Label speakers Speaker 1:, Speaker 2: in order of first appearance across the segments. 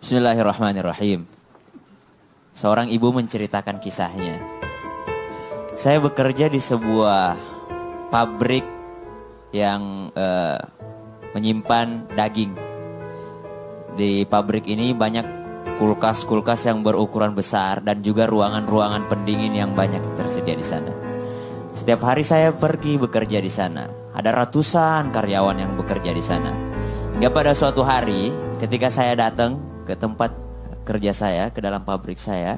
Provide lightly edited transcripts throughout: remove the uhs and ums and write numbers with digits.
Speaker 1: Bismillahirrahmanirrahim. Seorang ibu menceritakan kisahnya. Saya bekerja di sebuah pabrik yang menyimpan daging. Di pabrik ini banyak kulkas-kulkas yang berukuran besar dan juga ruangan-ruangan pendingin yang banyak tersedia di sana. Setiap hari saya pergi bekerja di sana. Ada ratusan karyawan yang bekerja di sana. Hingga pada suatu hari ketika saya datang ke tempat kerja saya, ke dalam pabrik saya,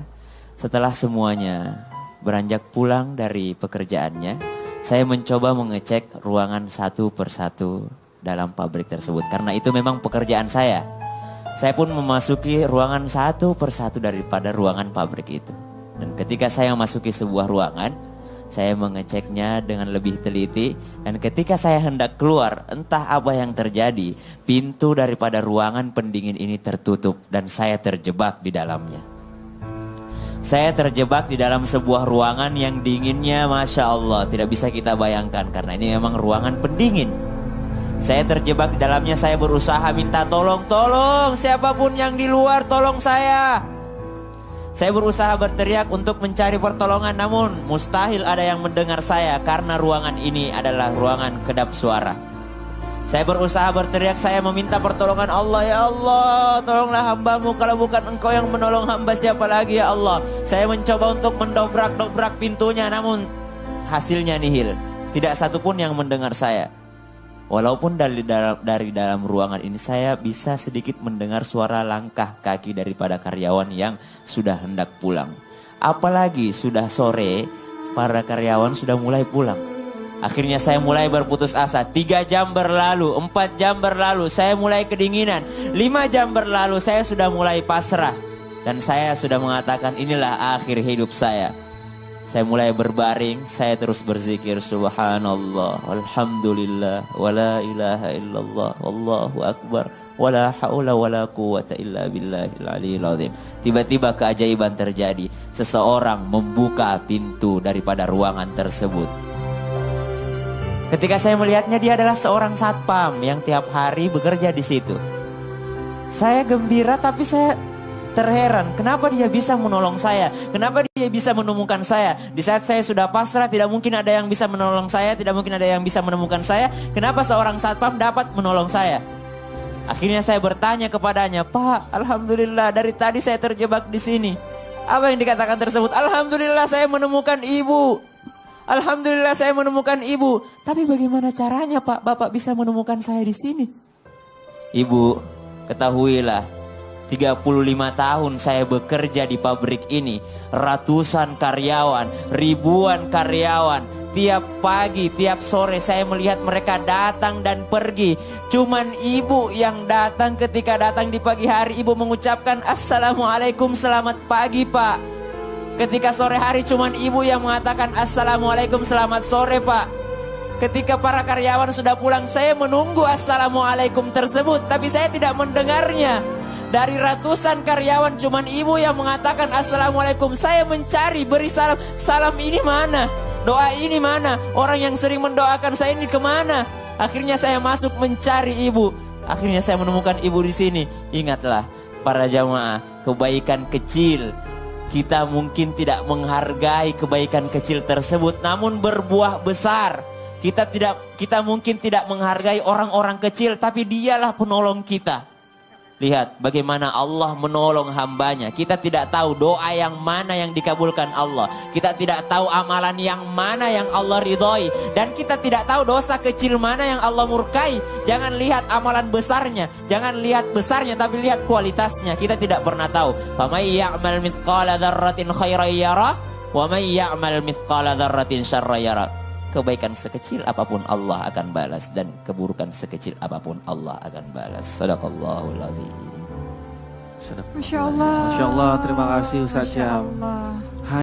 Speaker 1: setelah semuanya beranjak pulang dari pekerjaannya, saya mencoba mengecek ruangan satu persatu dalam pabrik tersebut. Karena itu memang pekerjaan saya. Saya pun memasuki ruangan satu persatu daripada ruangan pabrik itu. Dan ketika saya memasuki sebuah ruangan, saya mengeceknya dengan lebih teliti. Dan ketika saya hendak keluar, entah apa yang terjadi, pintu daripada ruangan pendingin ini tertutup dan saya terjebak di dalamnya. Saya terjebak di dalam sebuah ruangan yang dinginnya Masya Allah tidak bisa kita bayangkan, karena ini memang ruangan pendingin. Saya terjebak di dalamnya, saya berusaha minta tolong siapapun yang di luar tolong saya. Saya berusaha berteriak untuk mencari pertolongan, namun mustahil ada yang mendengar saya karena ruangan ini adalah ruangan kedap suara. Saya berusaha berteriak, saya meminta pertolongan Allah, ya Allah, tolonglah hambamu, kalau bukan engkau yang menolong hamba siapa lagi ya Allah. Saya mencoba untuk mendobrak-dobrak pintunya, namun hasilnya nihil. Tidak satupun yang mendengar saya. Walaupun dari dalam ruangan ini saya bisa sedikit mendengar suara langkah kaki daripada karyawan yang sudah hendak pulang. Apalagi sudah sore, para karyawan sudah mulai pulang. Akhirnya saya mulai berputus asa. 3 jam berlalu, 4 jam berlalu, saya mulai kedinginan. 5 jam berlalu, saya sudah mulai pasrah. Dan saya sudah mengatakan inilah akhir hidup saya. Saya mulai berbaring, saya terus berzikir subhanallah, alhamdulillah, wala ilaha illallah, wallahu akbar, wala haula wala quwata illa billahil aliyil azim. Tiba-tiba keajaiban terjadi. Seseorang membuka pintu daripada ruangan tersebut. Ketika saya melihatnya, dia adalah seorang satpam yang tiap hari bekerja di situ. Saya gembira, tapi saya terheran, kenapa dia bisa menolong saya? Kenapa dia bisa menemukan saya? Di saat saya sudah pasrah, tidak mungkin ada yang bisa menolong saya, tidak mungkin ada yang bisa menemukan saya. Kenapa seorang satpam dapat menolong saya? Akhirnya saya bertanya kepadanya, Pak, alhamdulillah dari tadi saya terjebak di sini. Apa yang dikatakan tersebut? Alhamdulillah saya menemukan ibu. Alhamdulillah saya menemukan ibu. Tapi bagaimana caranya Pak, Bapak bisa menemukan saya di sini? Ibu, ketahuilah, 35 tahun saya bekerja di pabrik ini. Ratusan karyawan, ribuan karyawan. Tiap pagi, tiap sore saya melihat mereka datang dan pergi. Cuman ibu yang datang. Ketika datang di pagi hari, ibu mengucapkan Assalamualaikum, selamat pagi Pak. Ketika sore hari cuman ibu yang mengatakan Assalamualaikum, selamat sore Pak. Ketika para karyawan sudah pulang, saya menunggu Assalamualaikum tersebut, tapi saya tidak mendengarnya. Dari ratusan karyawan cuman ibu yang mengatakan Assalamualaikum. Saya mencari, beri salam. Salam ini mana? Doa ini mana? Orang yang sering mendoakan saya ini kemana? Akhirnya saya masuk mencari ibu. Akhirnya saya menemukan ibu di sini. Ingatlah para jamaah, kebaikan kecil. Kita mungkin tidak menghargai kebaikan kecil tersebut, namun berbuah besar. Kita mungkin tidak menghargai orang-orang kecil, tapi dialah penolong kita. Lihat bagaimana Allah menolong hambanya. Kita tidak tahu doa yang mana yang dikabulkan Allah. Kita tidak tahu amalan yang mana yang Allah ridhoi. Dan kita tidak tahu dosa kecil mana yang Allah murkai. Jangan lihat amalan besarnya, jangan lihat besarnya, tapi lihat kualitasnya. Kita tidak pernah tahu. Famay ya'mal mithqala dzarratin khairan yara, wa may ya'mal mithqala dzarratin syarran yara. Kebaikan sekecil apapun Allah akan balas, dan keburukan sekecil apapun Allah akan balas. Shadaqallahul adzim.
Speaker 2: Masya Allah. Masya Allah, terima kasih Ustaz Syam.